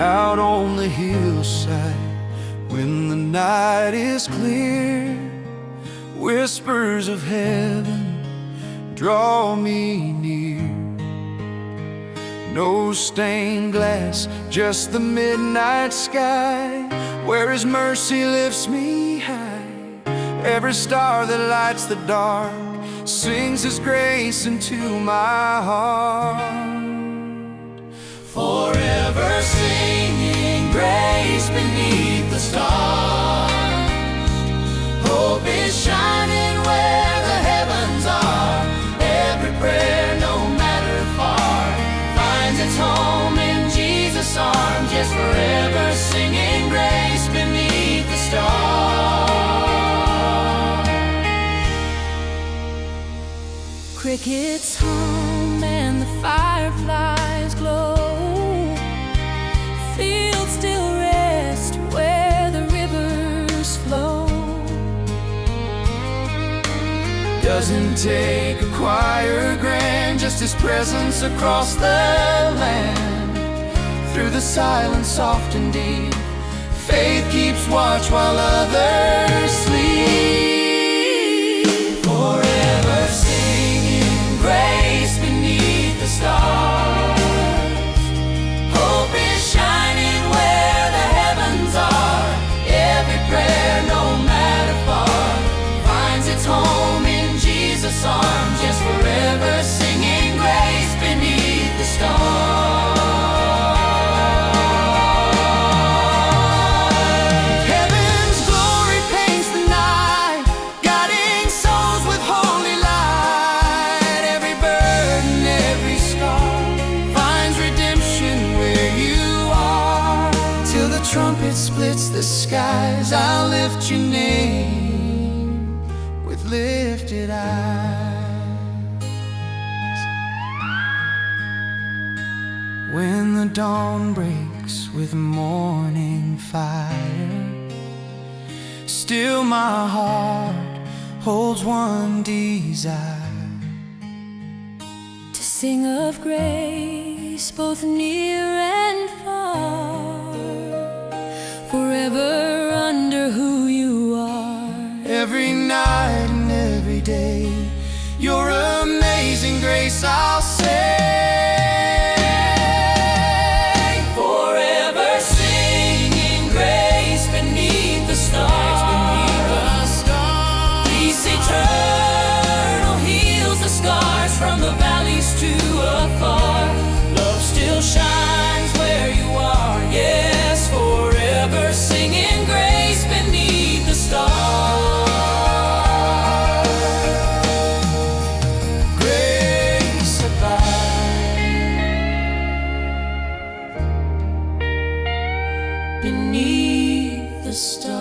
out on the hillside when the night is clear. Whispers of heaven draw me near. No stained glass, just the midnight sky, where His mercy lifts me high. Every star that lights the dark sings His grace into my heart. Forever singing grace beneath the stars. Hope is shining where the heavens are. Every prayer, no matter far, finds its home in Jesus' arms. Yes, forever singing grace beneath the stars. Crickets hum and the fireflies glow. Fields still rest where the rivers flow. Doesn't take a choir grand, just His presence across the land. Through the silence soft and deep, faith keeps watch while others sleep. Forever singing grace beneath the stars. Hope is shining where the heavens are. Every prayer, no matter far, finds its home in Jesus' arms. Yes, forever singing grace beneath the stars. Heaven's glory paints the night, guiding souls with holy light. Every burden, every scar finds redemption where you are. Till the trumpet splits the skies, I'll lift your name with lifted eyes. When the dawn breaks with morning fire, still my heart holds one desire: to sing of grace both near and far, forever under who you are. Every night and every day, your amazing grace I'll say. Forever singing grace beneath the stars. Peace eternal heals the scars from the valleys too afar. Love still shines where you are. Yes, forever singing grace beneath the stars. Beneath the stars.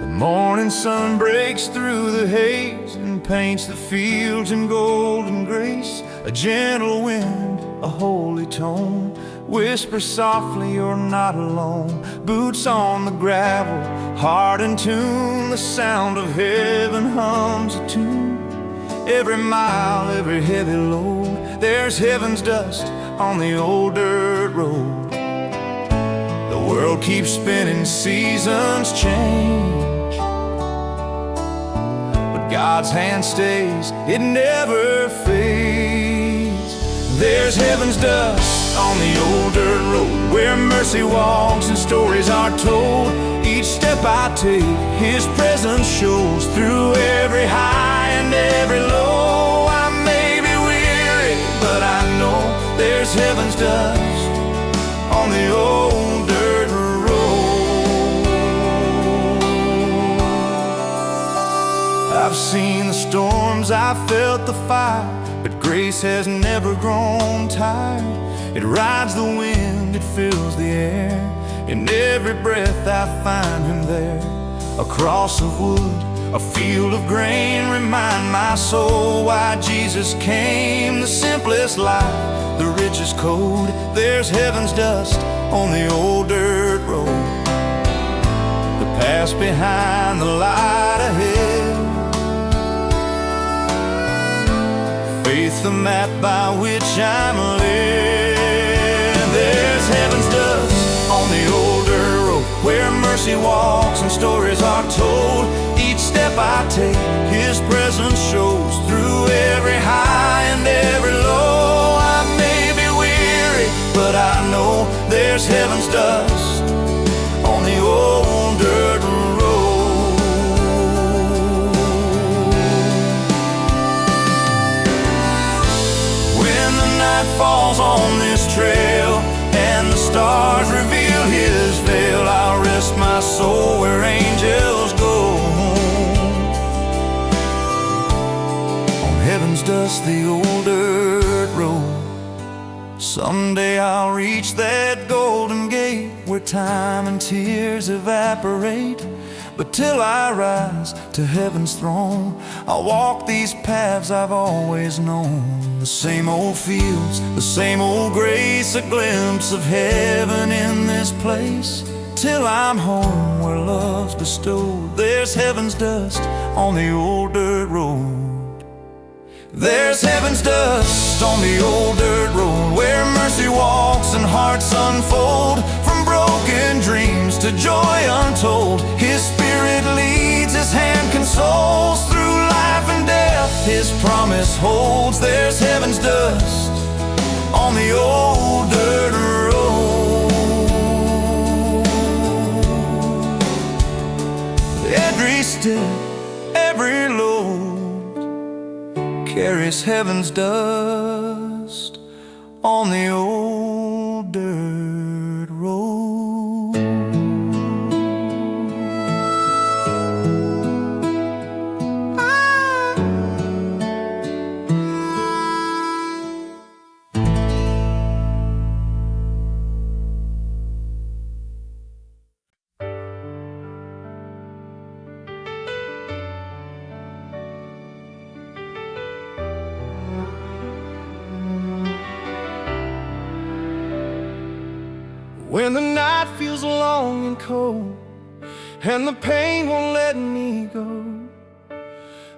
The morning sun breaks through the haze and paints the fields in golden grace. A gentle wind, a holy tone, whispers softly you're not alone. Boots on the gravel, heart in tune, the sound of heaven hums a tune. Every mile, every heavy load, there's heaven's dust on the old dirt road. The world keeps spinning, seasons change, God's hand stays, it never fades. There's heaven's dust on the old dirt road, where mercy walks and stories are told. Each step I take, His presence shows through every high and every low. I may be weary, but I know there's heaven's dust on the old dirt road. I've seen the storms, I've felt the fire, but grace has never grown tired. It rides the wind, it fills the air. In every breath I find Him there. A cross of wood, a field of grain. Remind my soul why Jesus came. The simplest life, the richest code. There's heaven's dust on the old dirt road. The past behind, the light ahead. Faith, the map by which I'm led. There's heaven's dust on the old dirt road, where mercy walks and stories are told. Each step I take, His presence shows. Through every high and every low, I may be weary, but I know there's heaven's dust on the old dirt road. When the night falls on this trail and the stars reveal His veil, I'll rest my soul where angels go. On heaven's dust, the old dirt road. Someday I'll reach that golden gate where time and tears evaporate. But till I rise to heaven's throne, I'll walk these paths I've always known. The same old fields, the same old grace, a glimpse of heaven in this place. Till I'm home where love's bestowed. There's heaven's dust on the old dirt road. There's heaven's dust on the old dirt road, where mercy walks and hearts unfold. From broken dreams to joy untold, His Spirit leads, His hand consoles. Through life and death, His promise holds. There's heaven's dust on the old dirt road. Every step, every load carries heaven's dust on the old dirt road. When the night feels long and cold and the pain won't let me go,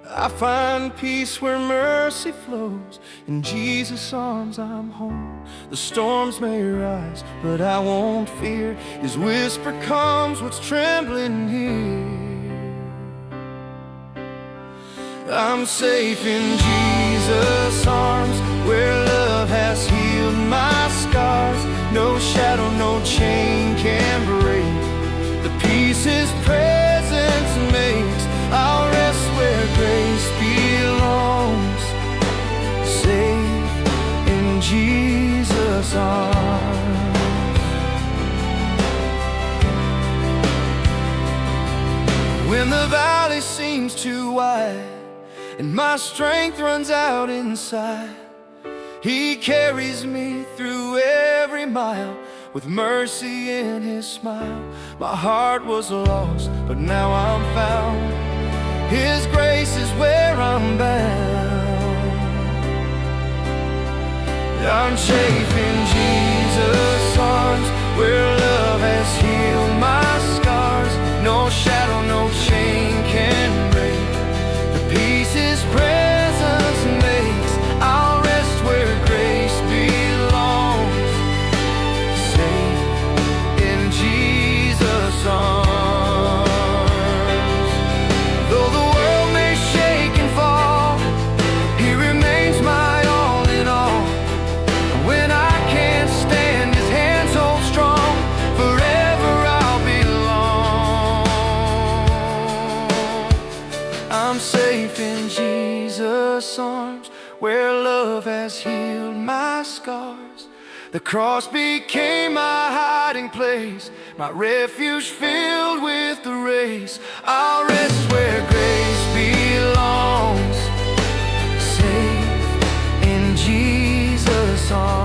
I find peace where mercy flows. In Jesus' arms I'm home. The storms may rise, but I won't fear. His whisper comes, what's trembling here? I'm safe in Jesus' arms, where love has healed my scars. No shadow, no chain can break the peace His presence makes. I'll rest where grace belongs, safe in Jesus' arms. When the valley seems too wide and my strength runs out inside, He carries me through every mile with mercy in His smile. My heart was lost, but now I'm found. His grace is where I'm bound. I'm safe in Jesus' arms, where love has healed my scars. No shadow, no chain can break the peace His presence makes. I'll rest where grace belongs, safe in Jesus' arms. Though the world may shake and fall, He remains my all in all. When I can't stand, His hands hold strong. Forever I'll belong. I'm safe in Jesus' arms, where love has healed my scars. The cross became my hiding place, my refuge filled with the race. I'll rest where grace belongs, safe in Jesus' arms.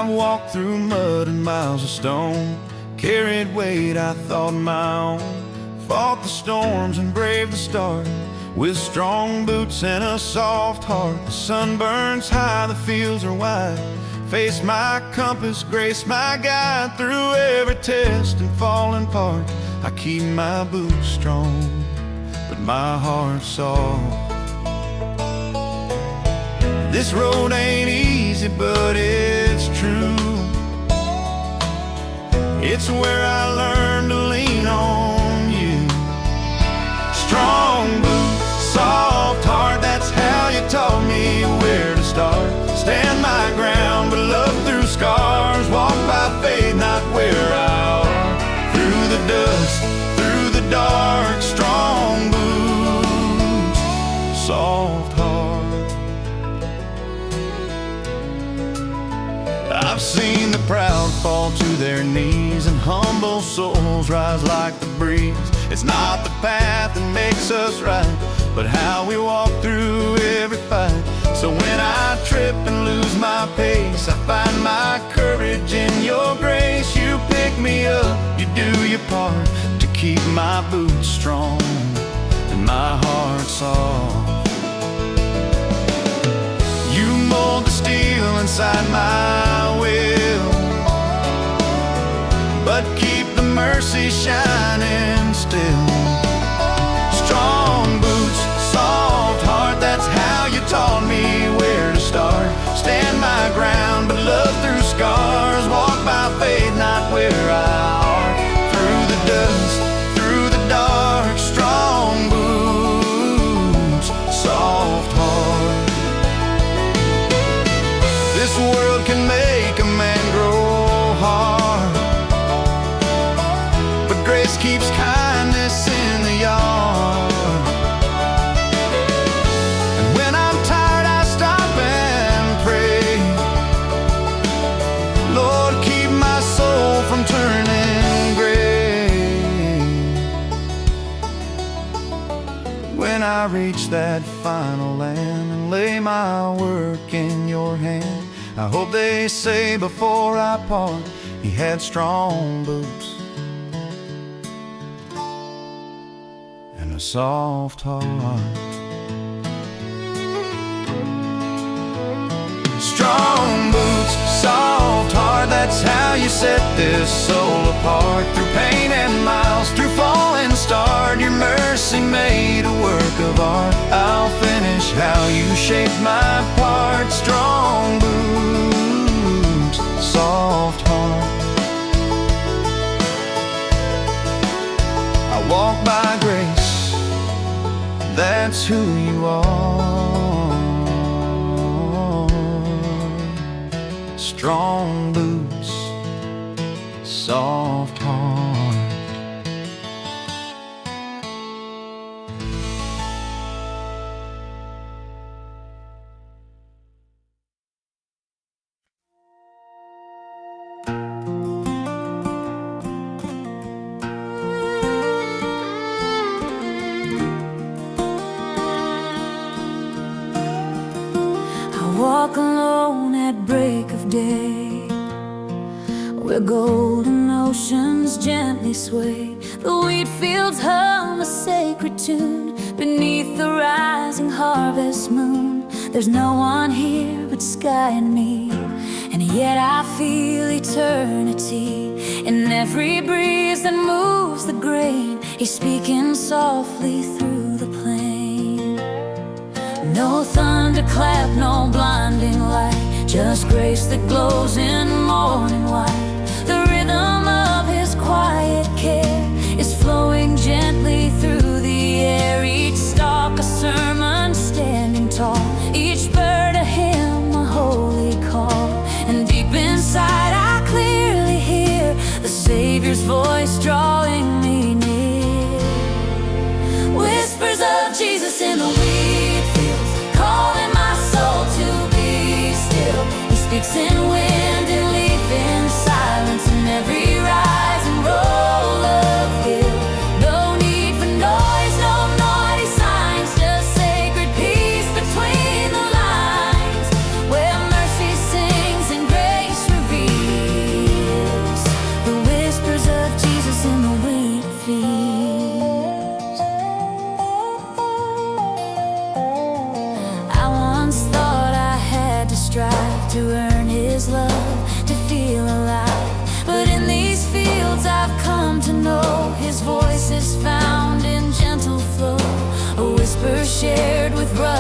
I've walked through mud and miles of stone, carried weight I thought my own, fought the storms and braved the start, with strong boots and a soft heart. The sun burns high, the fields are wide, face my compass, grace my guide. Through every test and falling part, I keep my boots strong, but my heart's soft. This road ain't easy, but it's true. It's where I learned to lean on you. Strong boots, soft heart, that's how you taught me where to start. Stand my ground, but love through scars. Walk by faith, not where I are. Through the dust, through the dark. Strong boots, soft heart. I've seen the proud fall to their knees, and humble souls rise like the breeze. It's not the path that makes us right, but how we walk through every fight. So when I trip and lose my pace, I find my courage in your grace. You pick me up, you do your part to keep my boots strong and my heart soft. You mold the steel inside my will, but keep the mercy shining still. Strong boots, soft heart, that's how you taught me where to start. Stand my ground, but love through scars. Walk by faith, not where I are. Through the dust, through the dark. Strong boots, soft heart. This world can make a man grow hard, but grace keeps kindness in the yard. And when I'm tired, I stop and pray, Lord, keep my soul from turning gray. When I reach that final land and lay my work in your hand, I hope they say before I part, he had strong boots and a soft heart. Strong boots, soft heart, that's how you set this soul apart. Through pain and miles, through falling start, your mercy made a work of art. I'll finish how you shaped my part. Strong boots, soft heart. I walk by grace, that's who you are. Strong boots, soft heart. Walk alone at break of day, where golden oceans gently sway. The wheat fields hum a sacred tune beneath the rising harvest moon. There's no one here but sky and me, and yet I feel eternity in every breeze that moves the grain. He's speaking softly through the plain. No thunderclap, no blinding light, just grace that glows in morning white. The rhythm of his quiet care is flowing gently through the air. Each stalk a sermon standing tall, each bird a hymn, a holy call. And deep inside I clearly hear the Savior's voice drawing me near. Whispers of Jesus in the wheat fields, calling my soul to be still. He speaks in wind and leaf inside.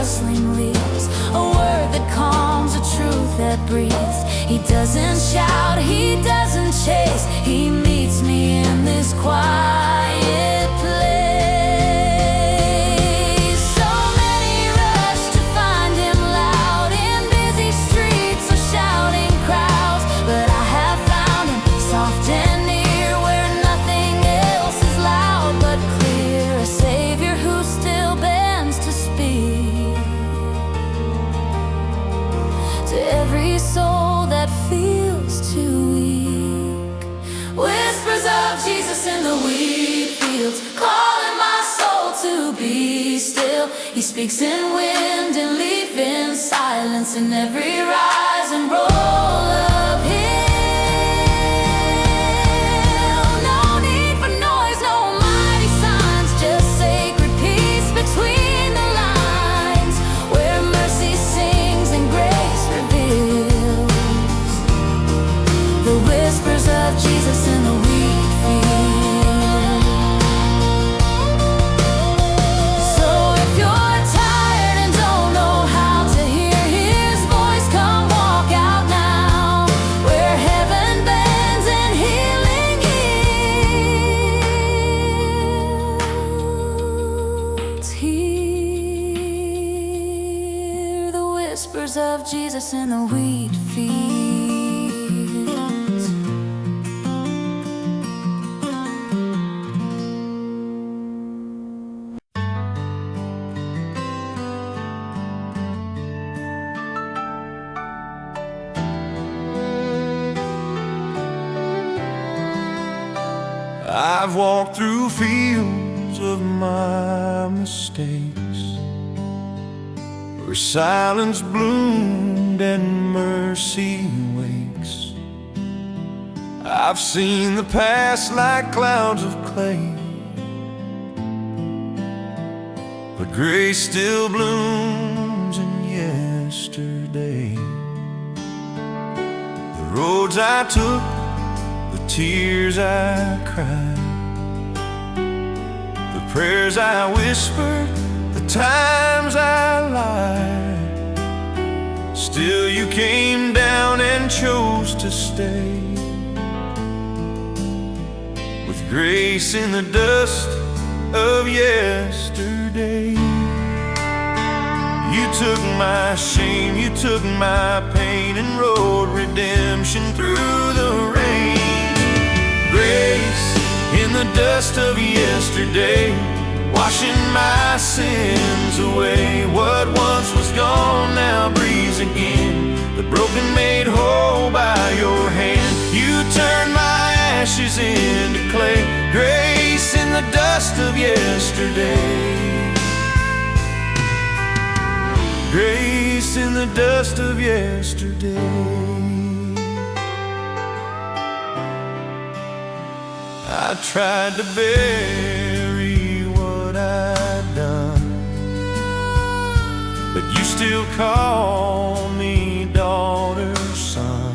rustling leaves, a word that calms, a truth that breathes. He doesn't shout, he doesn't chase, he meets me in this quiet place. So many rush to find him loud in busy streets or shouting crowds, but I have found him soft and near, where nothing else is loud but clear. A Savior who still bends to speak to every soul that feels too weak. Whispers of Jesus in the wheat fields, calling my soul to be still. He speaks in wind and leaf, in silence, in every rise and roll of hill. No need for noise, no mighty signs, just sacred peace between the lines, where mercy sings and grace reveals. The whispers of Jesus in the wheat field. So if you're tired and don't know how to hear his voice, come walk out now, where heaven bends and healing yields. Hear the whispers of Jesus in the wheat fields. I've walked through fields of my mistakes, where silence bloomed and mercy wakes. I've seen the past like clouds of clay, but grace still blooms in yesterday. The roads I took, the tears I cried, the prayers I whispered, the times I lied, still you came down and chose to stay. With grace in the dust of yesterday, you took my shame, you took my pain, and wrote redemption through the rain. Grace in the dust of yesterday, washing my sins away. What once was gone now breathes again, the broken made whole by your hand. You turned my ashes into clay. Grace in the dust of yesterday, grace in the dust of yesterday. I tried to bury what I'd done, but you still call me daughter, son.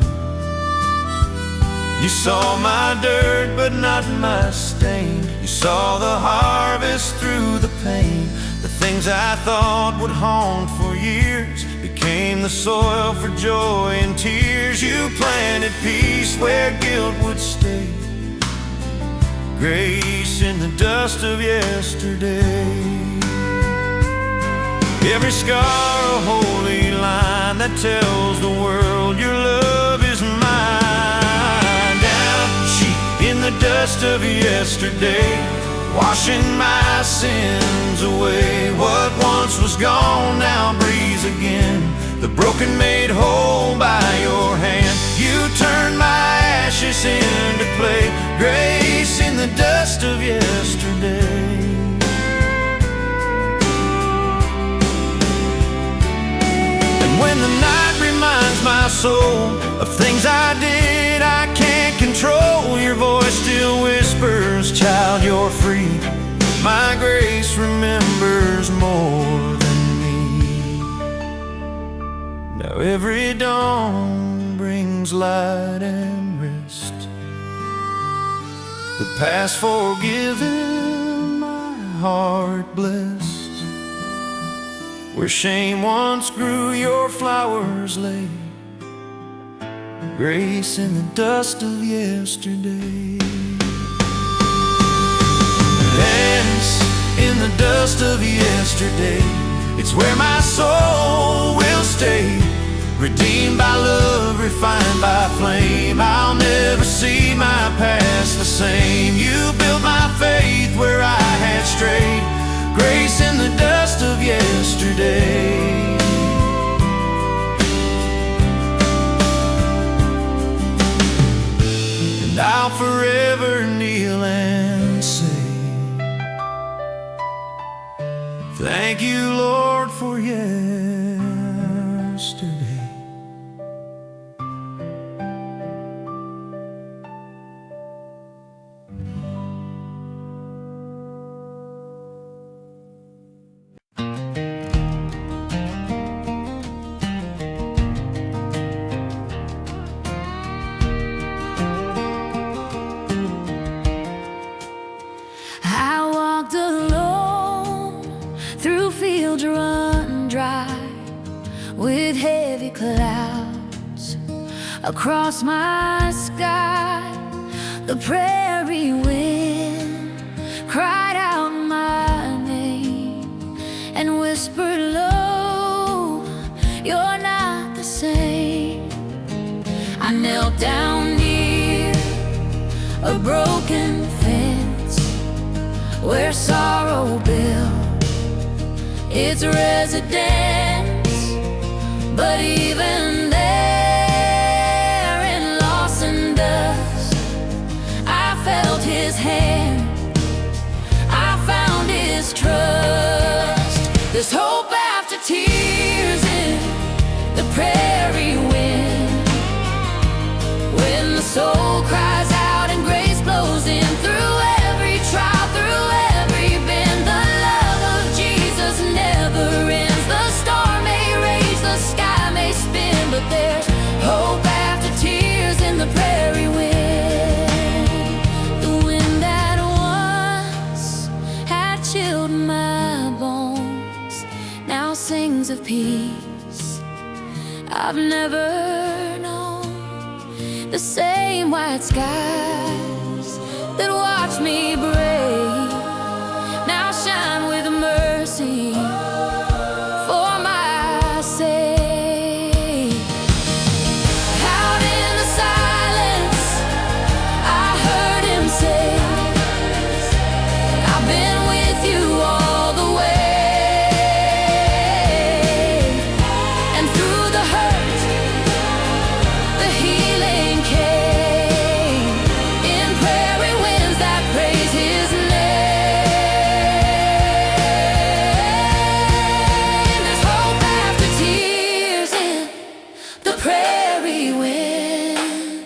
You saw my dirt but not my stain. You saw the harvest through the pain. The things I thought would haunt for years became the soil for joy and tears. You planted peace where guilt would stay. Grace in the dust of yesterday. Every scar a holy line that tells the world your love is mine. Down cheap in the dust of yesterday, washing my sins away. What once was gone now breathes again, the broken made whole by your hand. You turned my ashes into clay. Grace in the dust of yesterday. And when the night reminds my soul of things I did I can't control, your voice still whispers, child, you're free. My grace remembers more than me. Now every dawn brings light and rest, the past forgiven, my heart blessed. Where shame once grew, your flowers lay. Grace in the dust of yesterday. Dance in the dust of yesterday. It's where my soul will stay. Redeemed by love, refined by flame. I'll never see my past the same. You built my faith where I had strayed. Grace in the dust of yesterday. And I'll forever kneel and say, thank you, Lord, for yesterday. Run dry with heavy clouds across my sky. The prairie wind cried out my name and whispered low, you're not the same. I knelt down near a broken fence where sorrow built its residence, but even there in loss and dust, I felt his hand, I found his trust. There's hope after tears in the prairie wind, when the soul cries out and grace blows in through every trial, through every bend. The love of Jesus never ends. The storm may rage, the sky may spin, but there's hope after tears in the prairie wind. The wind that once had chilled my bones now sings of peace I've never known. The same white skies that watched me brave now shine with mercy for my sake. Out in the silence, I heard him say, I've been with you all the way. And through the hurt, the healing came in prairie winds that praise his name. There's hope after tears in the prairie wind,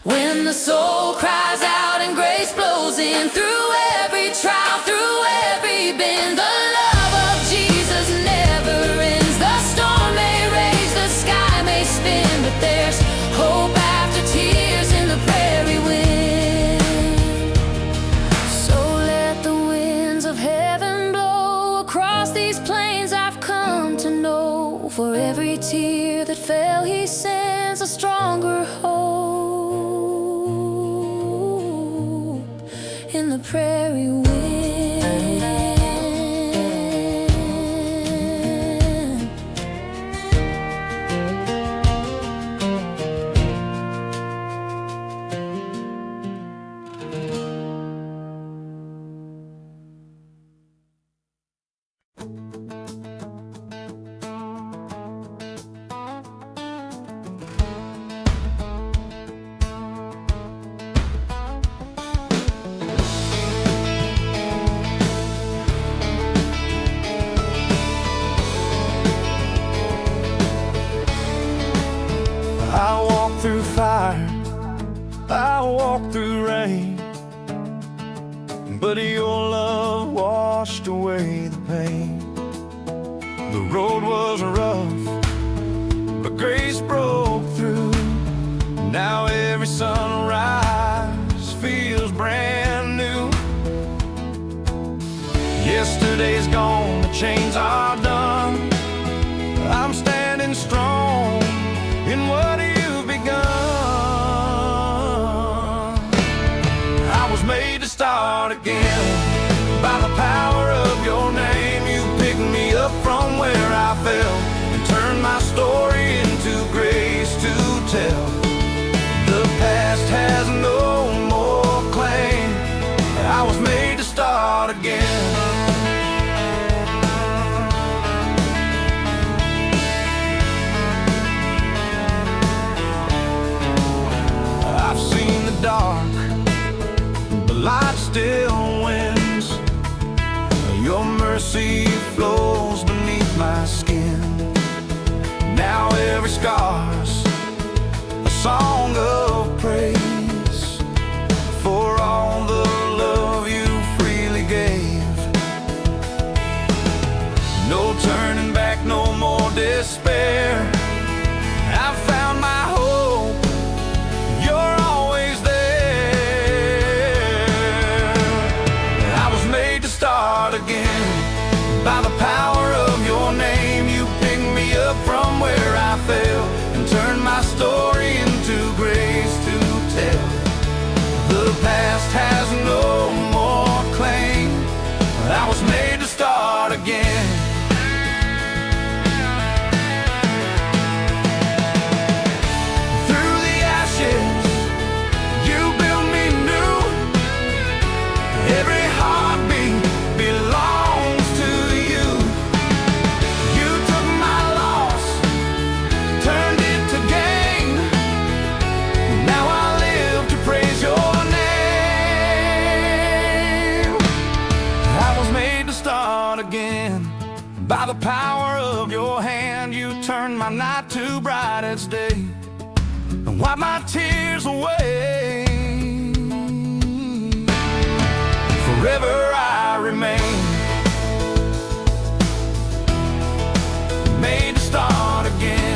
when the soul cries out and grace blows in through every trial, through every bend. The love of Jesus never ends. The storm may rage, the sky may spin, but there's hope after tears in the prairie wind. So let the winds of heaven blow across these plains I've come to know. For every tear that fell, he sends a stronger hope in the prairie wind. I walk through fire, I walk through rain, but your love washed away the pain. The road was rough, but grace broke through. Now every sunrise feels brand new. Yesterday's gone, the chains are done. again. By the power of your name, you picked me up from where I fell and turned my story into grace to tell. The past has no more claim. I was made to start again. I've seen the dark, but light still wins. Your mercy flows beneath my skin. Now every scar's a song of praise for all the love you freely gave. No turning back, no more despair. I've found my hope. You're always there. I was made to start again. By the power of your name, you picked me up from where I fell and turned my story into grace to tell. The past has no more claim. I was made to start again. Through the ashes, you built me new. Every heartbeat belongs to you. You took my loss, turned it to gain. Now I live to praise your name. I was made to start again. By the power of your hand, you turned my night to bright as day and wipe my tears away. Forever I remain, made to start again.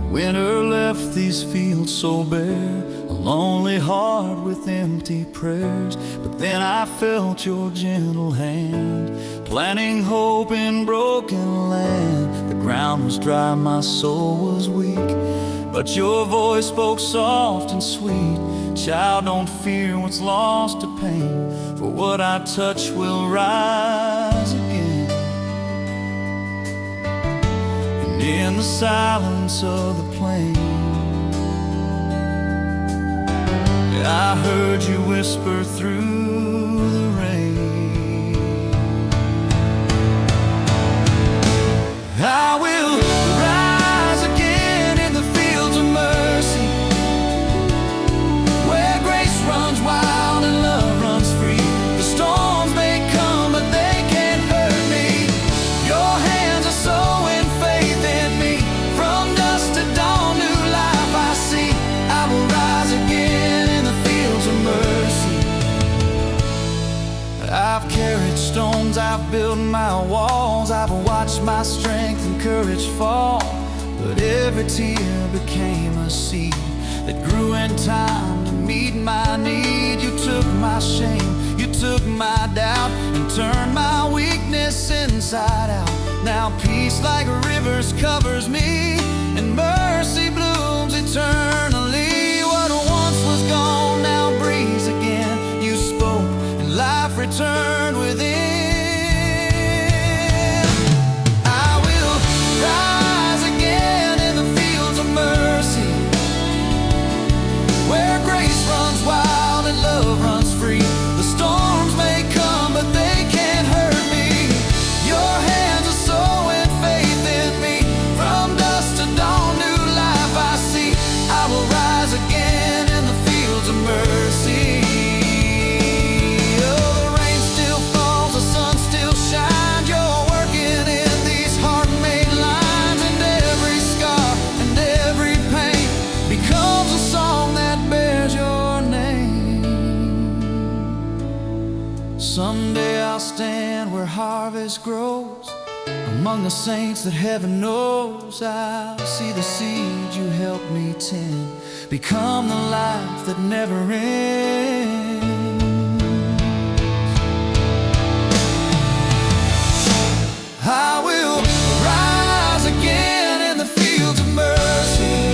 Winter left these fields so bare, a lonely heart with empty prayers. But then I felt your gentle hand, planting hope in broken land. The ground was dry, my soul was weak, but your voice spoke soft and sweet. Child, don't fear what's lost to pain, for what I touch will rise again. In the silence of the plain, I heard you whisper through the rain. I will rise again in the fields of mercy, where grace runs wild and love runs free. The storms may come, but they can't hurt me. Your hands are sowing faith in me. From dust to dawn, new life I see. I will rise again in the fields of mercy. I've carried stones, I've built my walls, I've watched my strength and courage fall. But every tear became a seed that grew in time to meet my need. You took my shame, you took my doubt, and turned my weakness inside out. Now peace like rivers covers me, and mercy blooms eternally. What once was gone now breathes again. You spoke and life returned within. I will rise again in the fields of mercy, where grace runs wild and love runs free. The storms may come, but they can't hurt me. Your hands are sowing faith in me. From dust to dawn, new life I see. I will rise Someday I'll stand where harvest grows, among the saints that heaven knows. I'll see the seed you helped me tend become the life that never ends. I will rise again in the fields of mercy,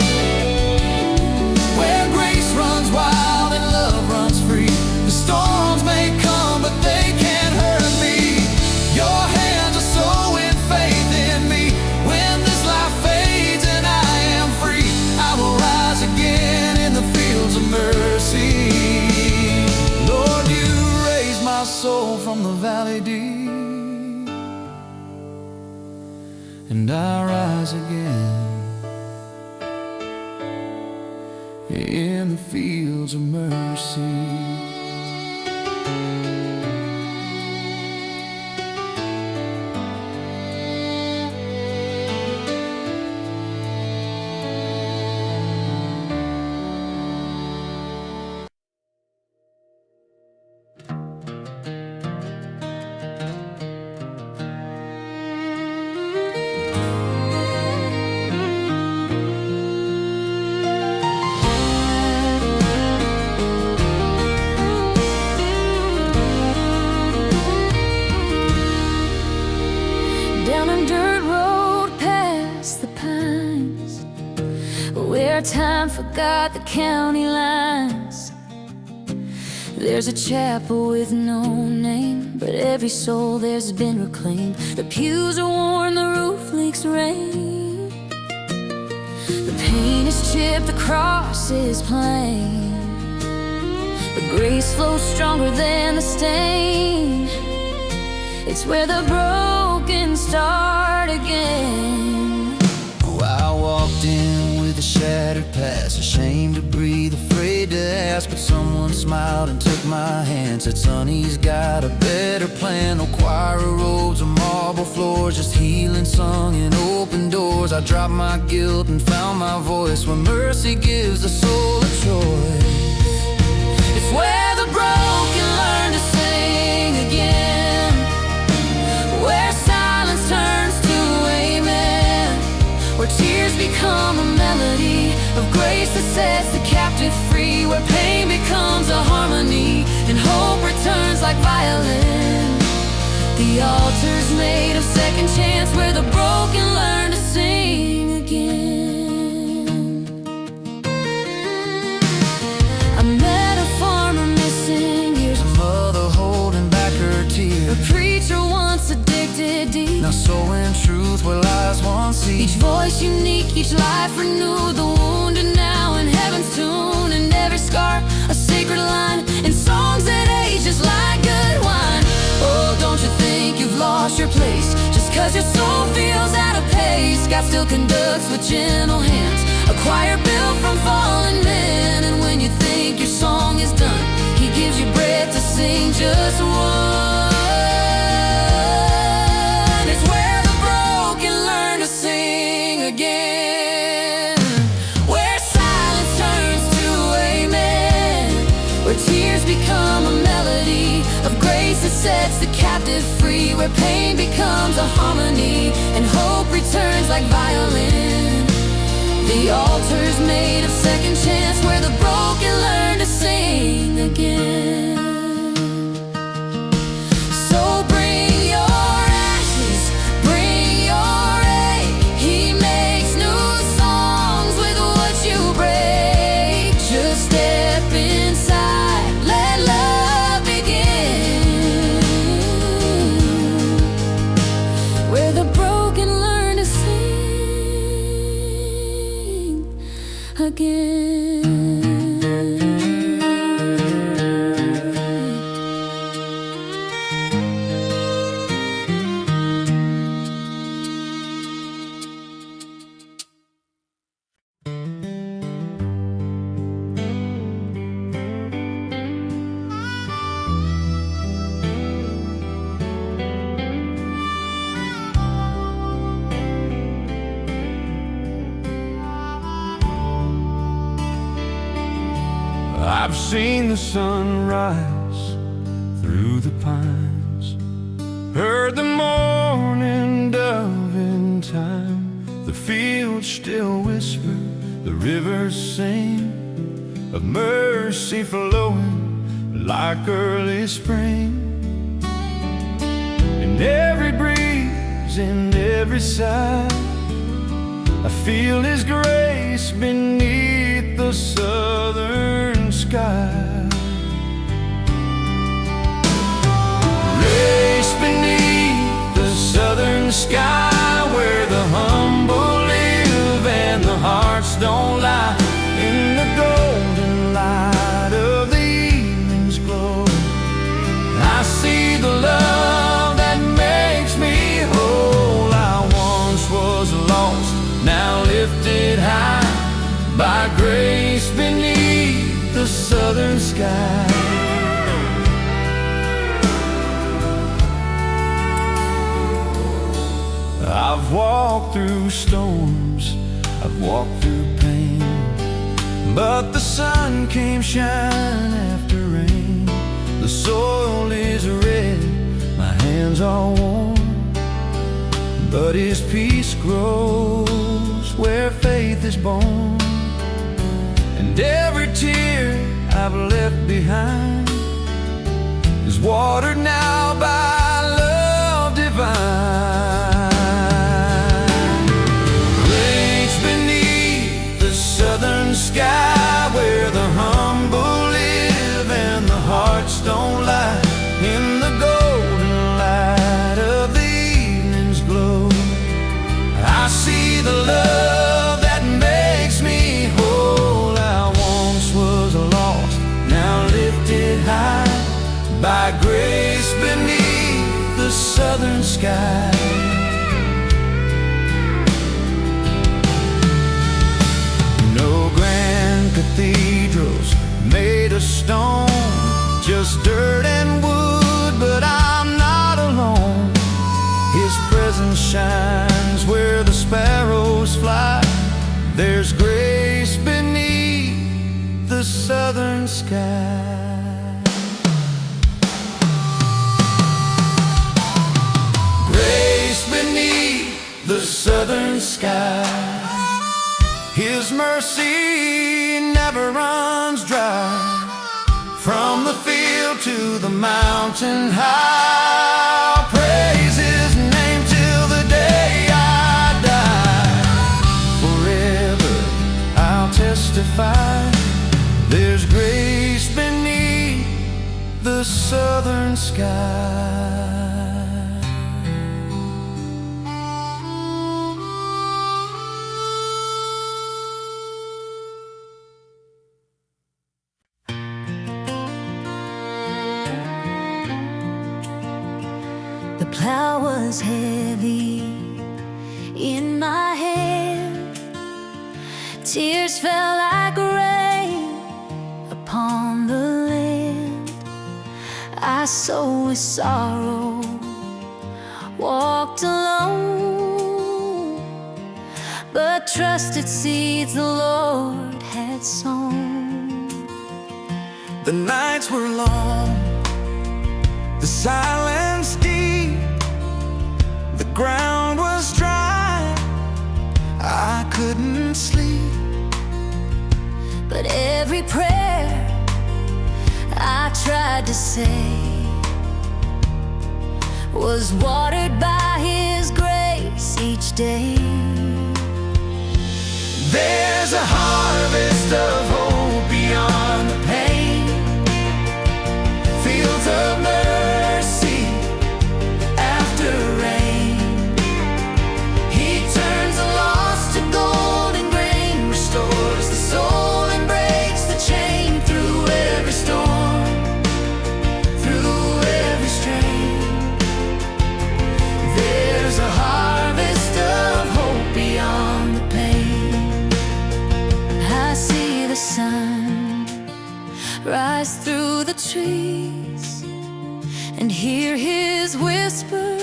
where grace runs wild and love runs free. The storms may come, but they can't hurt me. Your hands are sowing faith in me. When this life fades and I am free, I will rise again in the fields of mercy. Lord, you raised my soul from the valley deep, and I rise again in the fields of mercy. Down a dirt road past the pines, where time forgot the county lines, there's a chapel with no name, but every soul there's been reclaimed. The pews are worn, the roof leaks rain. The paint is chipped, the cross is plain, but grace flows stronger than the stain. It's where the broken start again. Oh, I walked in with a shattered past, ashamed to breathe, afraid to ask, but someone smiled and took my hand, said, son, he's got a better plan. No choir robes or marble floors, just healing sung and open doors. I dropped my guilt and found my voice, where mercy gives the soul a choice. It's where the broken learn to sing again, where silence turns to amen, where tears become a melody of grace that sets the captive free, where pain becomes a harmony and hope returns like violin. The altar's made of second chance, where the broken learn to sing again. I met a farmer missing years, a mother holding back her tears, a preacher once addicted deep, now sowing truth where lies once ceased. Each voice unique, each life renewed, the wounded now in heaven's tune, and every scar a sacred line in songs that age just like good wine. Oh, don't you think you've lost your place just cause your soul feels out of pace? God still conducts with gentle hands, a choir built from fallen men, and when you think your song is done, he gives you breath to sing just one. It's where the broken learn to sing again, where silence turns to amen, where tears become a melody of grace that sets the captive free, where pain becomes a harmony and hope returns like violin. The altar's made of second chance, where the broken learn to sing again. So bring your ashes, bring your ache. He makes new songs with what you break. Just step inside, let love begin, where the broken learn to sing again. I've seen the sun rise through the pines. Heard the morning dove in time. The fields still whisper, the rivers sing of mercy flowing like early spring. In every breeze, in every sigh, I feel His grace beneath the southern sky. Grace beneath the southern sky, where the humble live and the hearts don't lie. In the golden light of the evening's glow, I see the love that makes me whole. I once was lost, now lifted high by grace beneath the southern sky. I've walked through storms, I've walked through pain, but the sun came shine after rain. The soil is red, my hands are warm, but His peace grows where faith is born. And every tear I've left behind is watered now by love divine. Grace beneath the southern sky, where the humble live and the hearts don't lie. In the golden light of the evening's glow, I see the love that makes me whole. I once was lost, now lifted high by grace beneath the southern sky. No grand cathedrals made of stone, just dirt and wood, but I'm not alone. His presence shines where the sparrows fly. There's grace beneath the southern sky. Grace beneath the southern sky. His mercy never runs dry. From the field to the mountain high, I'll praise His name till the day I die. Forever I'll testify, there's grace beneath the southern sky. The plow was heavy in my hand, tears fell like rain upon the land. I sowed with sorrow, walked alone, but trusted seeds the Lord had sown. The nights were long, the silence deep, the ground was dry, I couldn't sleep. But every prayer I tried to say was watered by His grace each day. There's a harvest of hope beyond the pain, fields of mercy after rain. He turns the lost to golden grain, restores the soul and breaks the chain. Through every storm, through every strain, there's a harvest of hope beyond the pain. I see the sun rise through the trees and hear His whisper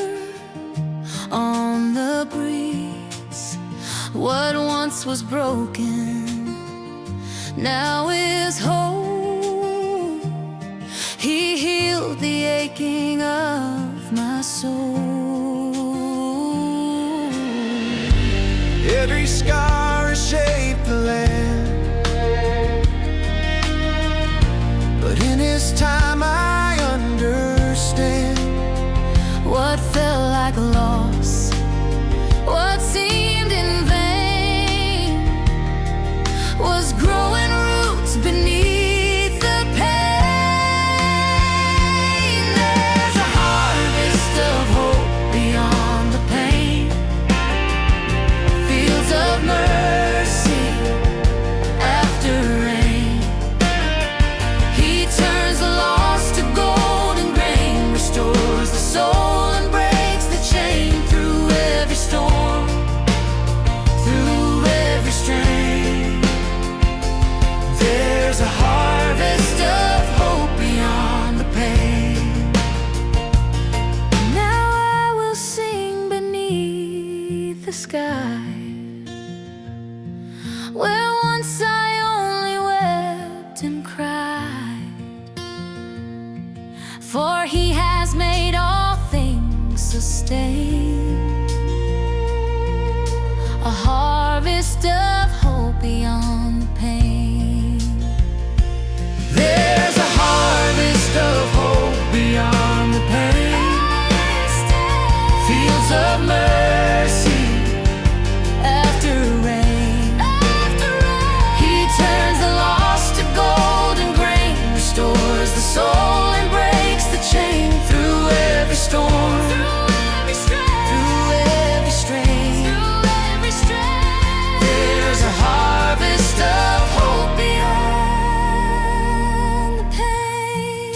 on the breeze. What once was broken now is whole. He healed the soul. Every scar has shaped the land, but in His time I understand. What felt like loss, what seemed in vain, was growing roots beneath the pain. There's a harvest of hope beyond the pain, fields of mercy after rain. He turns the lost to gold and grain, restores the soul and breaks the chain. Through every storm, through every strain, there's a harvest of hope beyond the pain. Now I will sing beneath the sky, where once I only wept and cried. For He has made all things sustain, a harvest of hope beyond the pain. There's a harvest of hope beyond the pain, fields of mercy After rain, He turns the lost to gold and grain, restores the soul and breaks the chain. Through every storm, through every strain, there's a harvest of hope beyond the pain.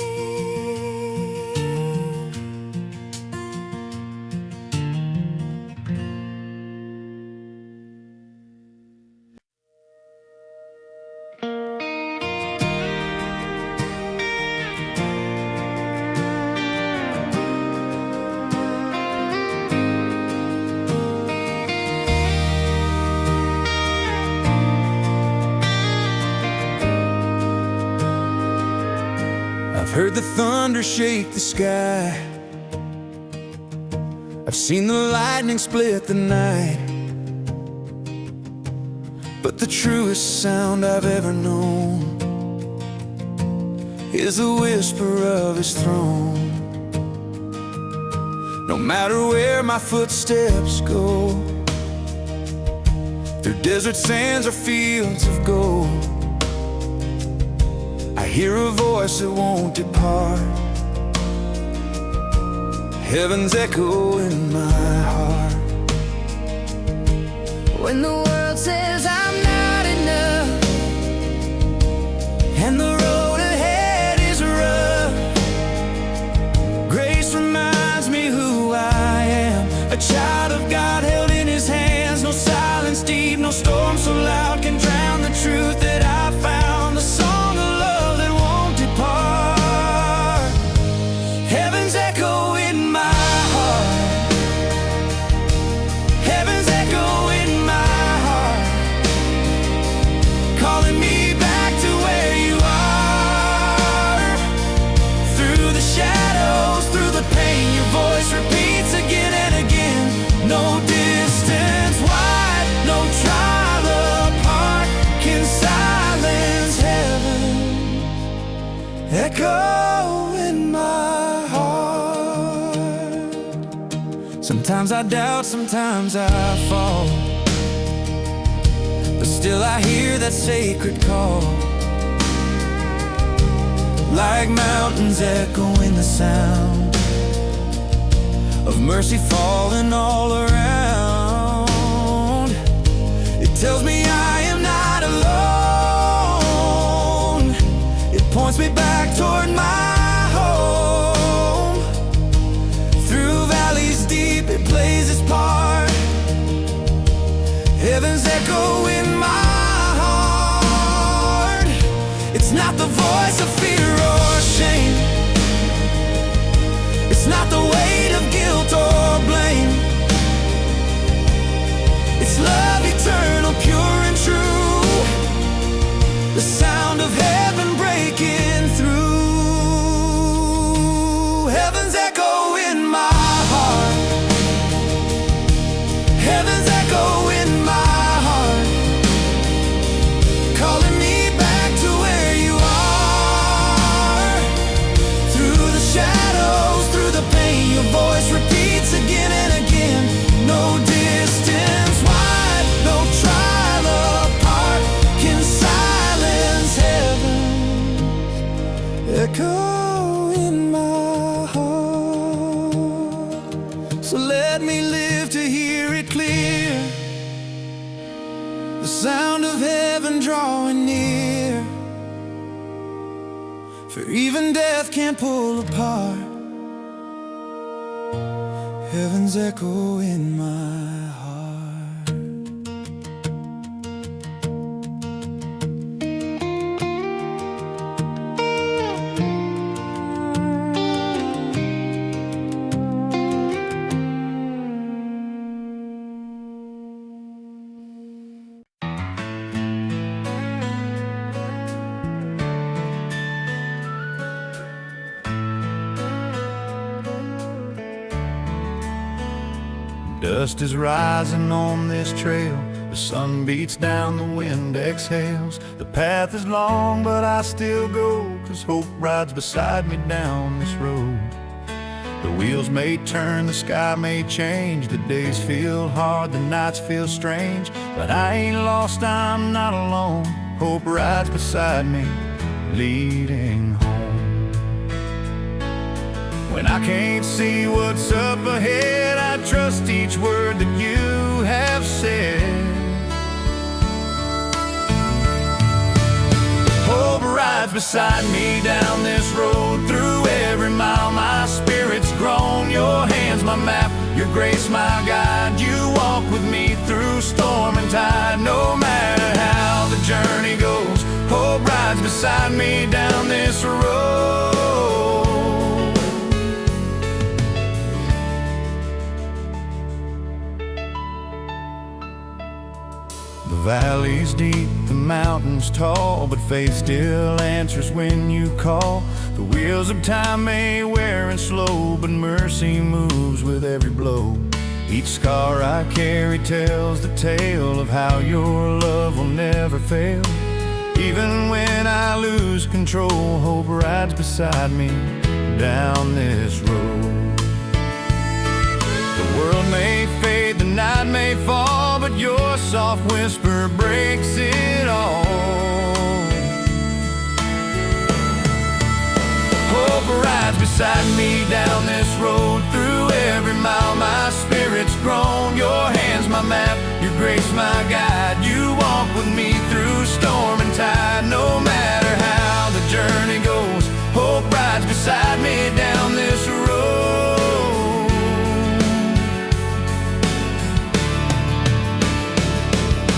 I've heard the thunder shake the sky, I've seen the lightning split the night, but the truest sound I've ever known is the whisper of His throne. No matter where my footsteps go, through desert sands or fields of gold, I hear a voice that won't depart, heaven's echo in my heart. When the world says I'm not enough, And the road ahead is rough, grace reminds me who I am, a child of God held in His hands. No silence deep, no storm so loud can drown the truth that I found. The song of love that won't depart, heaven's echo in my heart, heaven's echo in my heart, calling me back to where you are. Through the shadows, through the pain, your voice repeats again and again. No distance wide, no trial apart can silence heaven's echo in my heart. Sometimes I doubt, sometimes I fall, but still I hear that sacred call, like mountains echoing the sound of mercy falling all around. It tells me I am not alone, it points me back toward my home. Through valleys deep it plays its part, heaven's echo in my heart. It's not the voice of fear or shame, it's not the weight of guilt or blame, it's love eternal, pure and true, the sound of heaven breaking through, heaven's echo in my heart. echo in my heart. So let me live to hear it clear, the sound of heaven drawing near. For even death can't pull apart heaven's echo in my heart. Dust is rising on this trail, the sun beats down, the wind exhales. The path is long, but I still go, 'cause hope rides beside me down this road. The wheels may turn, the sky may change, the days feel hard, the nights feel strange, but I ain't lost, I'm not alone. Hope rides beside me, leading home. When I can't see what's up ahead, I trust each word that you have said. Hope rides beside me down this road. Through every mile my spirit's grown. Your hand's my map, your grace my guide. You walk with me through storm and tide. No matter how the journey goes, hope rides beside me down this road. The valley's deep, the mountain's tall, but faith still answers when you call. The wheels of time may wear and slow, but mercy moves with every blow. Each scar I carry tells the tale of how your love will never fail. Even when I lose control, hope rides beside me down this road. The world may fade, the night may fall, but your soft whisper breaks it all. Hope rides beside me down this road. Through every mile my spirit's grown. Your hand's my map, your grace my guide. You walk with me through storm and tide. No matter how the journey goes, hope rides beside me down this road.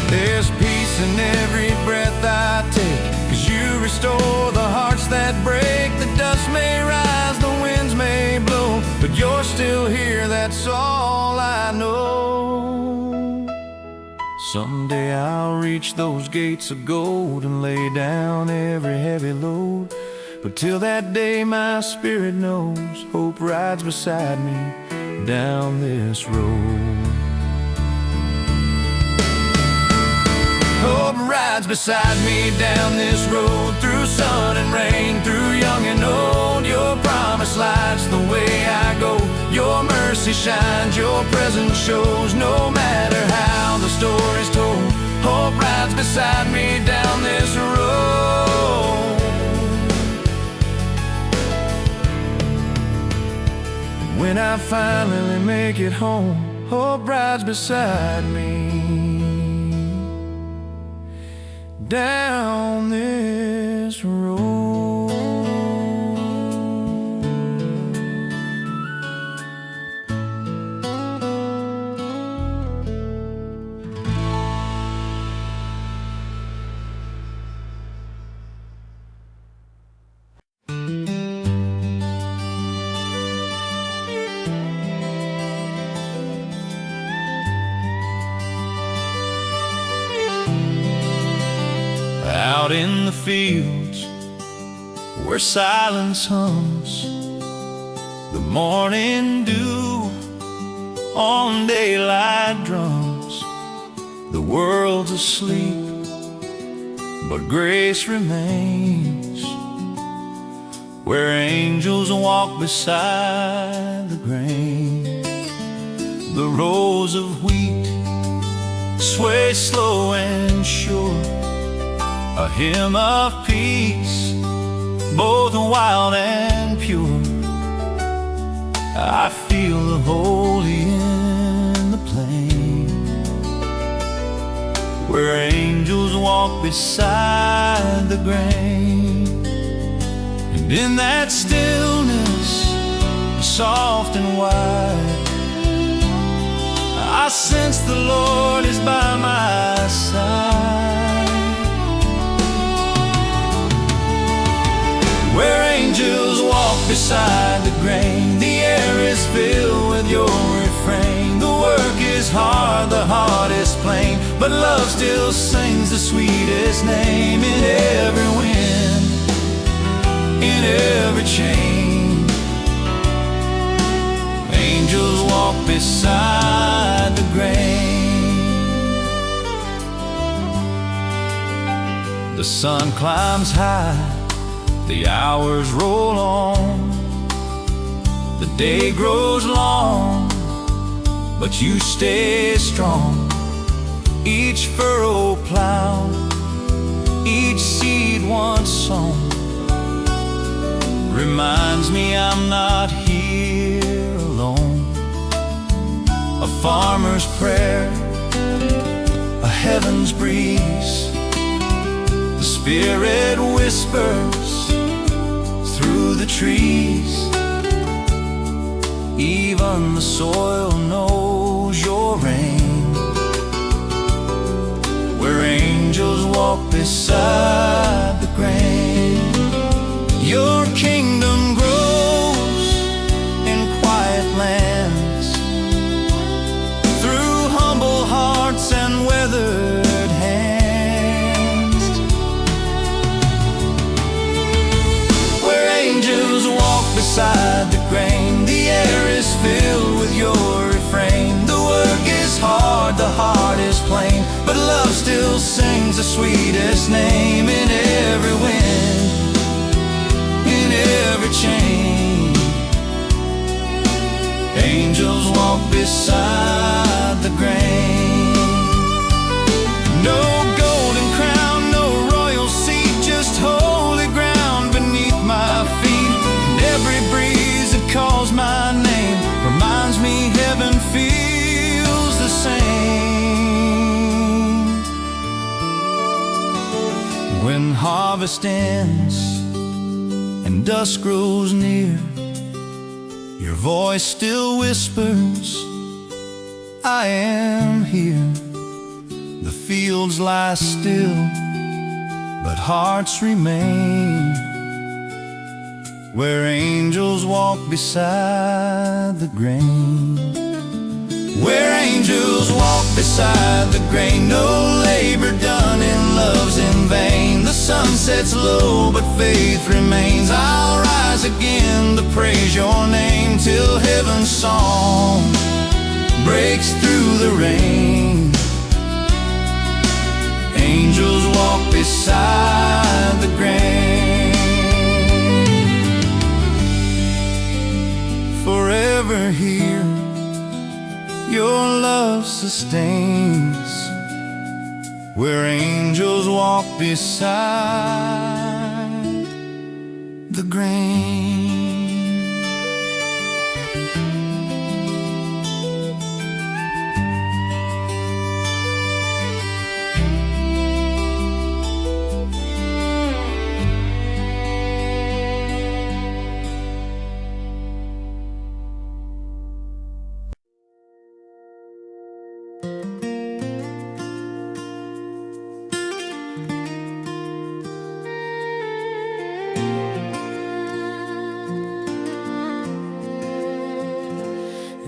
There's peace in every breath I take, 'cause you restore the hearts that break. The dust may rise, the winds may blow, but you're still here, that's all I know. Someday I'll reach those gates of gold and lay down every heavy load. But till that day my spirit knows, hope rides beside me down this road. Hope rides beside me down this road. Through sun and rain, through young and old. Your promise lights the way I go. Your mercy shines, your presence shows. No matter how the story's told, hope rides beside me down this road. And when I finally make it home, hope rides beside me down this road. Out in the fields where silence hums, the morning dew on daylight drums. The world's asleep, but grace remains, where angels walk beside the grain. The rows of wheat sway slow and sure, a hymn of peace both wild and pure. I feel the holy in the plain, where angels walk beside the grain. And in that stillness, soft and wide, I sense the Lord is by my side. Where angels walk beside the grain, the air is filled with your refrain. The work is hard, the heart is plain, but love still sings the sweetest name. In every wind, in every chain, angels walk beside the grain. The sun climbs high, the hours roll on, the day grows long, but you stay strong. Each furrow plowed, each seed once sown, reminds me I'm not here alone. A farmer's prayer, a heaven's breeze, the Spirit whispers through the trees. Even the soil knows your reign, where angels walk beside the grain. Your kingdom grows in quiet lands, through humble hearts and weathered hands, where angels walk beside the grain. The air is filled with your refrain. The work is hard, the heart is plain, but love still sings the sweetest name. In every wind, in every chain, angels walk beside the grain. No golden crown, no royal seat, just holy ground beneath my feet. And every breeze that calls my name reminds me heaven feels the same. When harvest ends and dusk grows near, your voice still whispers, I am here. The fields lie still, but hearts remain, where angels walk beside the grain. Where angels walk beside the grain, no labor done in love's in vain. The sun sets low, but faith remains. I'll rise again to praise your name, till heaven's song breaks through the rain. Angels walk beside the grain. Forever here, your love sustains, where angels walk beside the grain.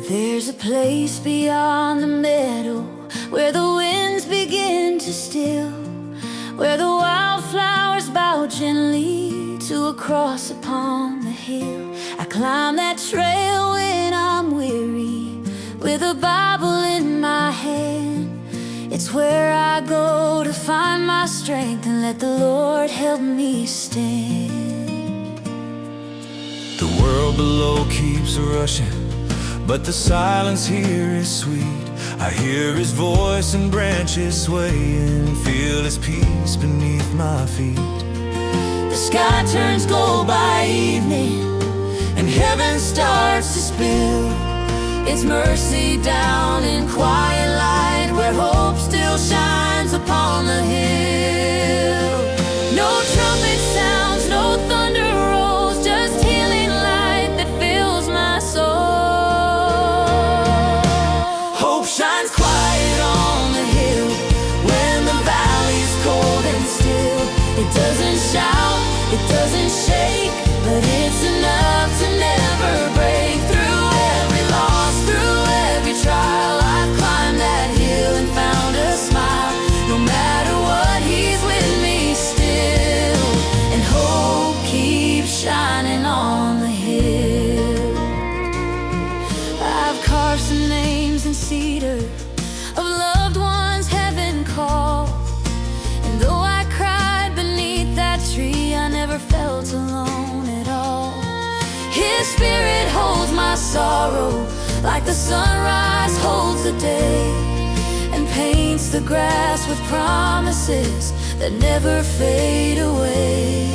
There's a place beyond the meadow, where the winds begin to still, where the wildflowers bow gently to a cross upon the hill. I climb that trail when I'm weary, with a Bible in my hand. It's where I go to find my strength and let the Lord help me stand. The world below keeps rushing, but the silence here is sweet. I hear his voice and branches sway, and feel his peace beneath my feet. The sky turns gold by evening, and heaven starts to spill its mercy down in quiet light, where hope still shines upon the hill. No trumpet sounds, no thunder rolls, just healing light that fills my soul. Hope shines quiet on the hill when the valley's cold and still. It doesn't shout, it doesn't shake, but it's enough to never break. Through every loss, through every trial, I've climbed that hill and found a smile. No matter what, He's with me still, and hope keeps shining on the hill. I've carved some names in cedar of loved ones heaven called, and though I cried beneath that tree, I never felt alone at all. His Spirit holds my sorrow like the sunrise holds the day, and paints the grass with promises that never fade away.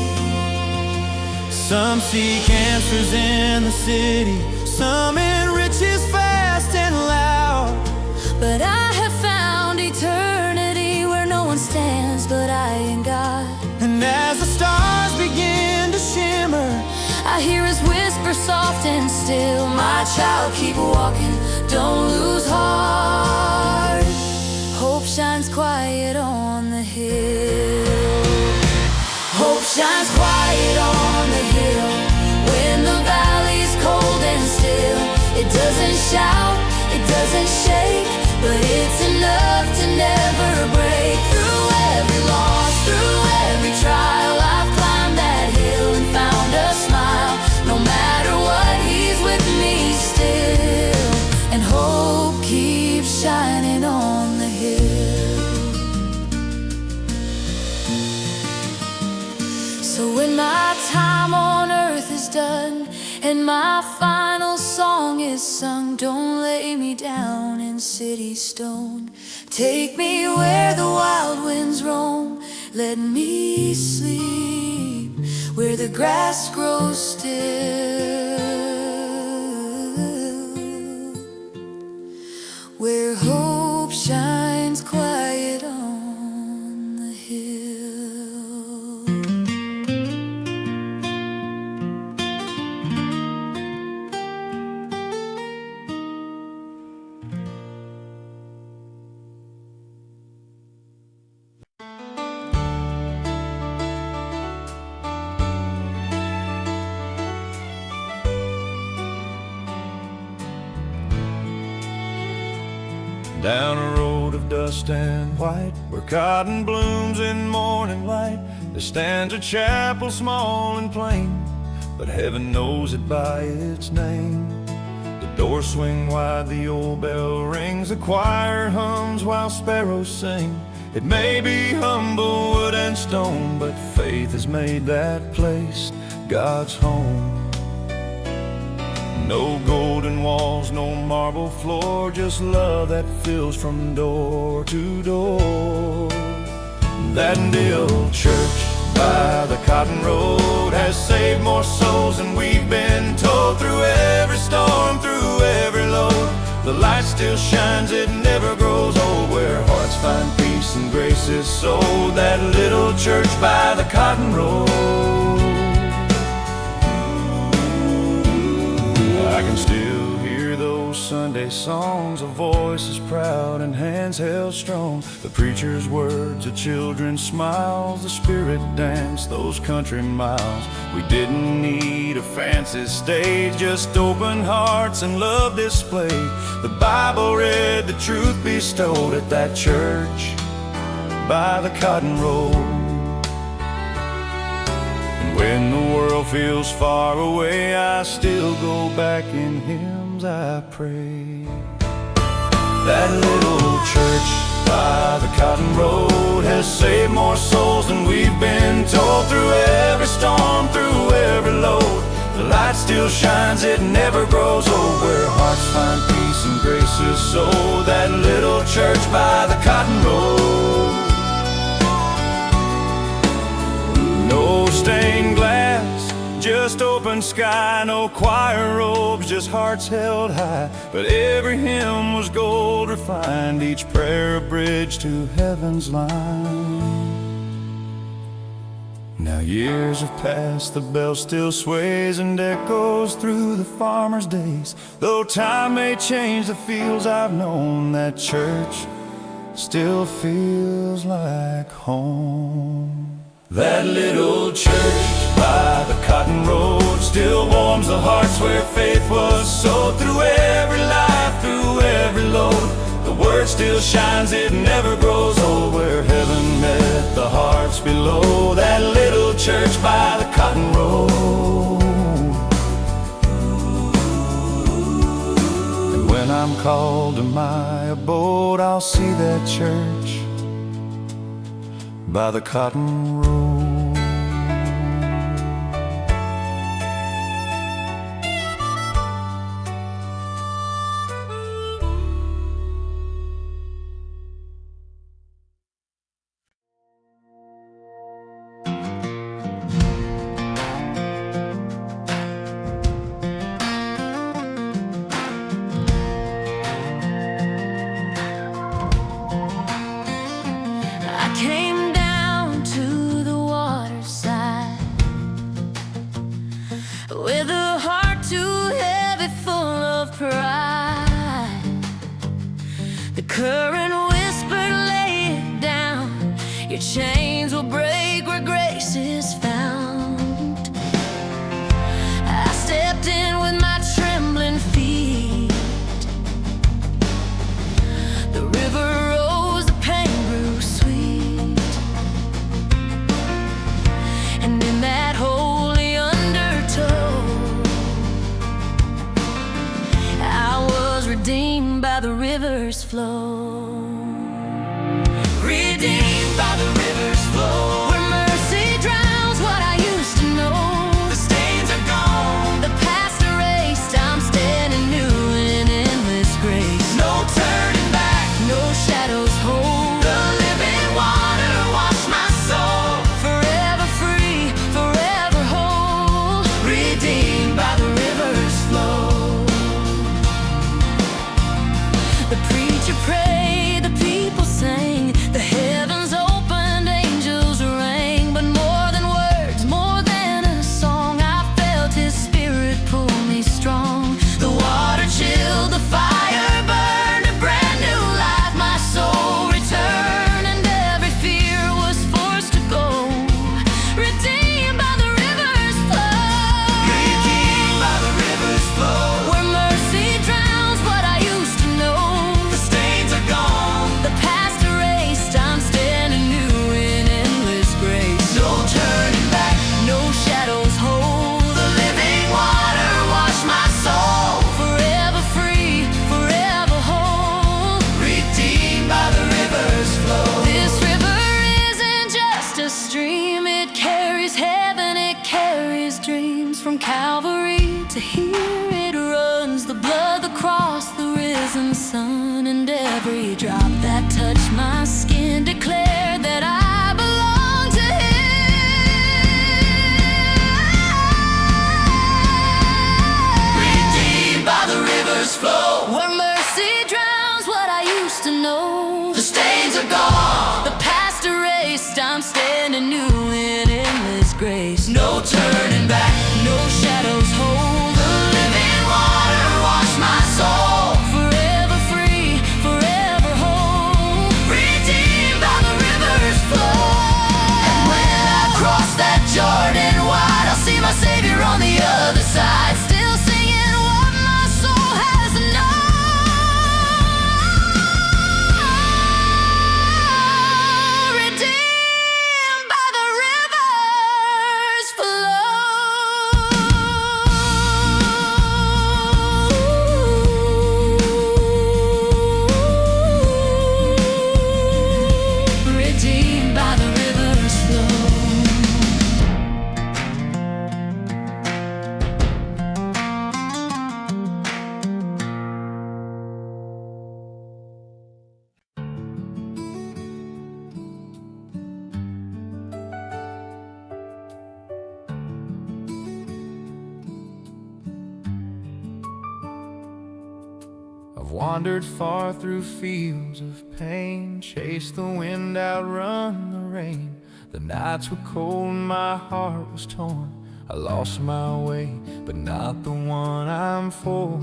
Some seek answers in the city, some in riches fast and loud, but I have found eternity where no one stands but I and God. and as the stars begin to shimmer, I hear His whisper soft and still, my child, keep walking, don't lose heart. Hope shines quiet on the hill. Hope shines quiet on the hill when the valley's cold and still. It doesn't shout, it doesn't shake, but it's enough to never break. Through every loss, through every trial, I've climbed that hill and found a smile. No matter what, He's with me still, and hope keeps shining on the hill. So when my time on earth is done and my final song is sung, don't lay me down in city stone. Take me where the wild winds roam. Let me sleep where the grass grows still, where hope shines quiet on the hill. down a road of dust and white, where cotton blooms in morning light, there stands a chapel small and plain, but heaven knows it by its name. The doors swing wide, the old bell rings, the choir hums while sparrows sing. It may be humble wood and stone, but faith has made that place God's home. No golden walls, no marble floor, just love that fills from door to door. That little church by the cotton road has saved more souls than we've been told. Through every storm, through every load, the light still shines, it never grows old. Where hearts find peace and grace is sold. That little church by the cotton road. I can still hear those Sunday songs, a voice is proud and hands held strong. The preacher's words, the children's smiles, the spirit dance, those country miles. We didn't need a fancy stage, just open hearts and love displayed. The Bible read, the truth bestowed at that church by the cotton road. When the world feels far away, I still go back in hymns I pray. That little church by the cotton road has saved more souls than we've been told. Through every storm, through every load, the light still shines, it never grows old. Where hearts find peace and grace is sold. That little church by the cotton road. No stain just open sky, no choir robes, just hearts held high. But every hymn was gold refined, each prayer a bridge to heaven's line. Now years have passed, the bell still sways and echoes through the farmer's days. Though time may change the fields I've known, that church still feels like home. That little church by the cotton road still warms the hearts where faith was sowed. Through every life, through every load, the word still shines, it never grows old. Where heaven met the hearts below, that little church by the cotton road. And when I'm called to my abode, I'll see that church by the cotton road. With a heart too heavy, full of pride, the current whispered, lay it down. Your chains will break where grace is found. I stepped in with my trembling feet. The river rose, the pain grew sweet, and in that holy undertow, redeemed by the river's flow. Redeemed by the river's flow. Where mercy drowns what I used to know. The stains are gone, the past erased. I'm standing new in endless grace. No turning back, no shadows hold. The living water washed my soul. Forever free, forever whole. Redeemed by the river's flow. The preacher prayed, the people sang, the heavens opened, angels rang. But more than words, more than a song, I felt his spirit pull me strong. The water chilled, the fire burned, a brand new life, my soul returned, and every fear was forced to go. Redeemed by the river's flow. Redeemed by the river's flow. Where mercy drowns what I used to know. The past erased, I'm standing new in endless grace. No turning back, no shadows hold. The living water washed my soul. Forever free, forever whole. Redeemed by the river's flow. This river isn't just a stream, it carries heaven, it carries dreams. From Calvary to here it runs, the blood, the cross, the risen sun, and every drop that touched my skin declared that I belong to Him. Redeemed by the river's flow. Where mercy drowns what I used to know. The stains are gone, the past erased. I'm standing new in endless grace. No turning back, no shadows hold. The living water washed my soul. Forever free, forever whole. Redeemed wandered far through fields of pain, chased the wind, outrun the rain. The nights were cold and my heart was torn. I lost my way, but not the one I'm for.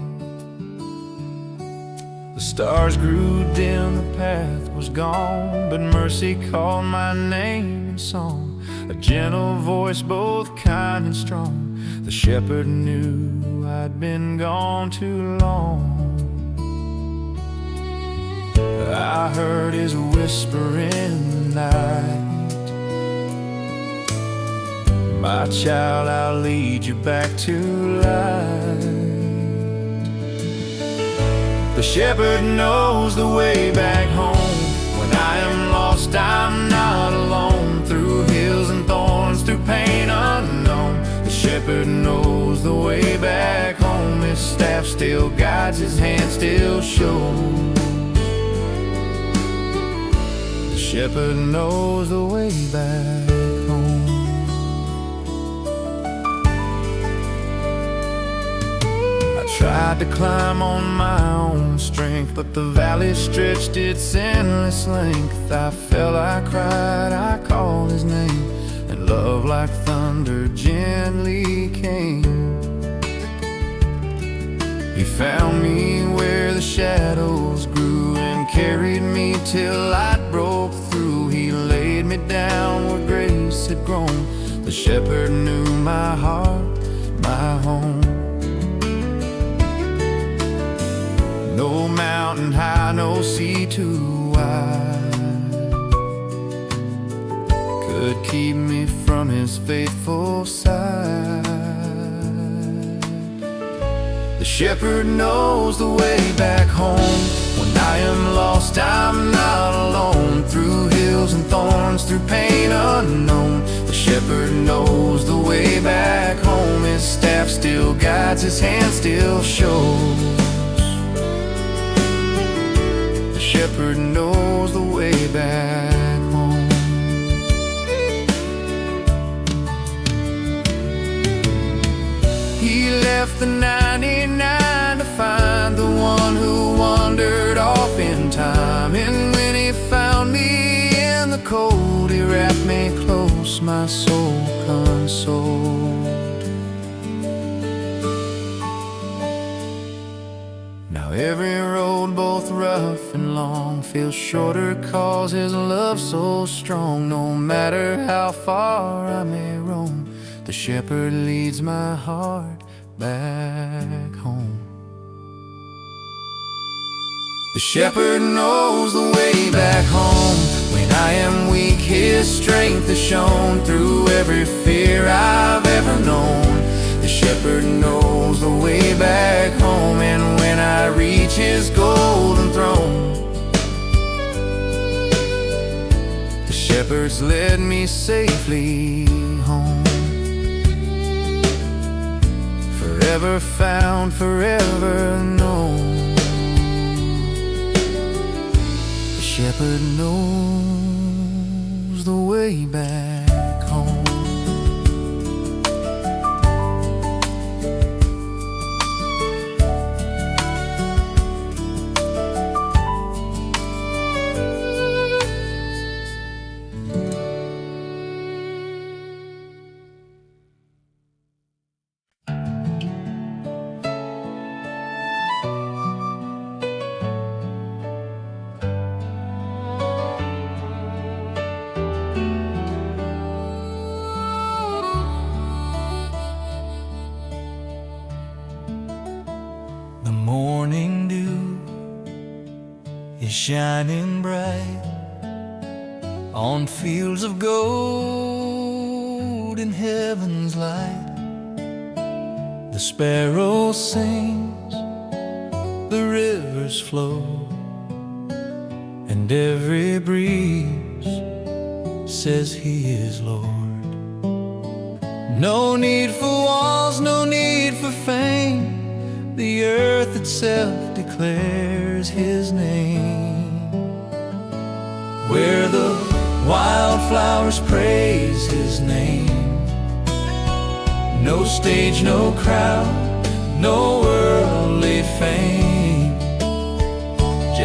The stars grew dim, the path was gone, but mercy called my name in song. A gentle voice, both kind and strong. The shepherd knew I'd been gone too long. I heard his whisper in the night, my child, I'll lead you back to light. The shepherd knows the way back home. When I am lost, I'm not alone. Through hills and thorns, through pain unknown, the shepherd knows the way back home. His staff still guides, his hand still shows. The shepherd knows the way back home. Tried to climb on my own strength, but the valley stretched its endless length. I fell, I cried, I called his name, and love like thunder gently came. He found me where the shadows grew and carried me till light broke through. He laid me down where grace had grown. The shepherd knew my heart, my home. No mountain high, no sea too wide could keep me from his faithful side. The shepherd knows the way back home. When I am lost, I'm not alone. Through hills and thorns, through pain unknown, the shepherd knows the way back home. His staff still guides, his hand still shows. The shepherd knows the way back home. He left the 99 to find the one who wandered off in time. And when he found me in the cold, he wrapped me close, my soul consoled. Now every road, both rough and long, feels shorter 'cause his love's so strong. No matter how far I may roam, the shepherd leads my heart back home. The shepherd knows the way back home. When I am weak, his strength is shown. Through every fear I've ever known, the shepherd knows the way back home. And when I reach his golden throne, the shepherd's led me safely home. Forever found, forever known, the shepherd knows the way back home. The morning dew is shining bright on fields of gold in heaven's light. The sparrow sings, the rivers flow, and every breeze says he is Lord. No need for walls, no need for fame, the earth itself declares his name. Where the wildflowers praise his name, no stage, no crowd, no worldly fame,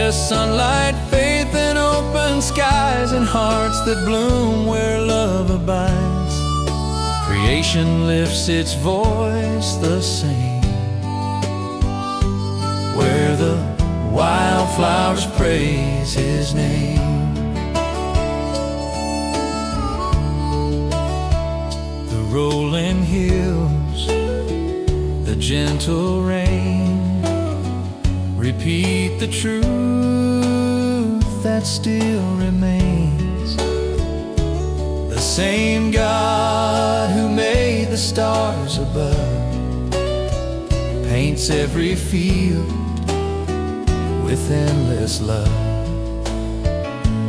Just sunlight, faith, and open skies, and hearts that bloom where love abides. Creation lifts its voice the same, where the wildflowers praise His name. The rolling hills, the gentle rain, repeat the truth that still remains. The same God who made the stars above paints every field with endless love.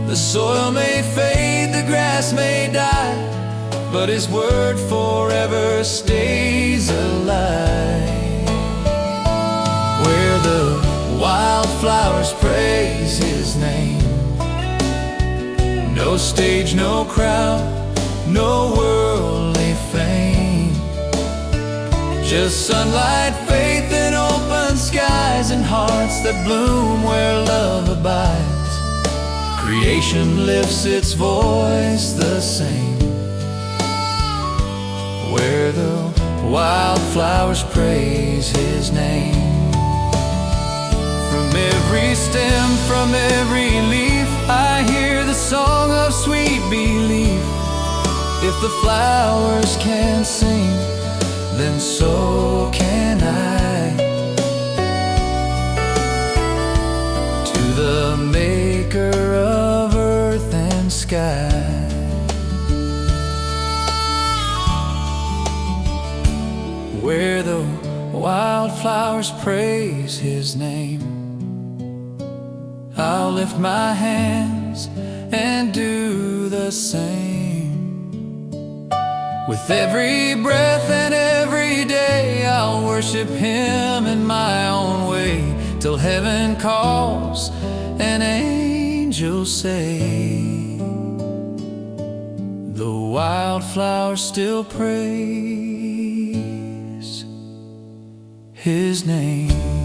The soil may fade, the grass may die, but His word forever stays alive. Where the wildflowers praise His name, no stage, no crowd, no worldly fame. Just sunlight, faith, and open skies, and hearts that bloom where love abides. Creation lifts its voice the same, where the wildflowers praise His name. From every stem, from every leaf, I hear the song of sweet belief. If the flowers can sing, then so can I. To the Maker of earth and sky. Where the wildflowers praise His name, I'll lift my hands and do the same. With every breath and every day, I'll worship Him in my own way, till heaven calls and angels say, the wildflowers still praise His name.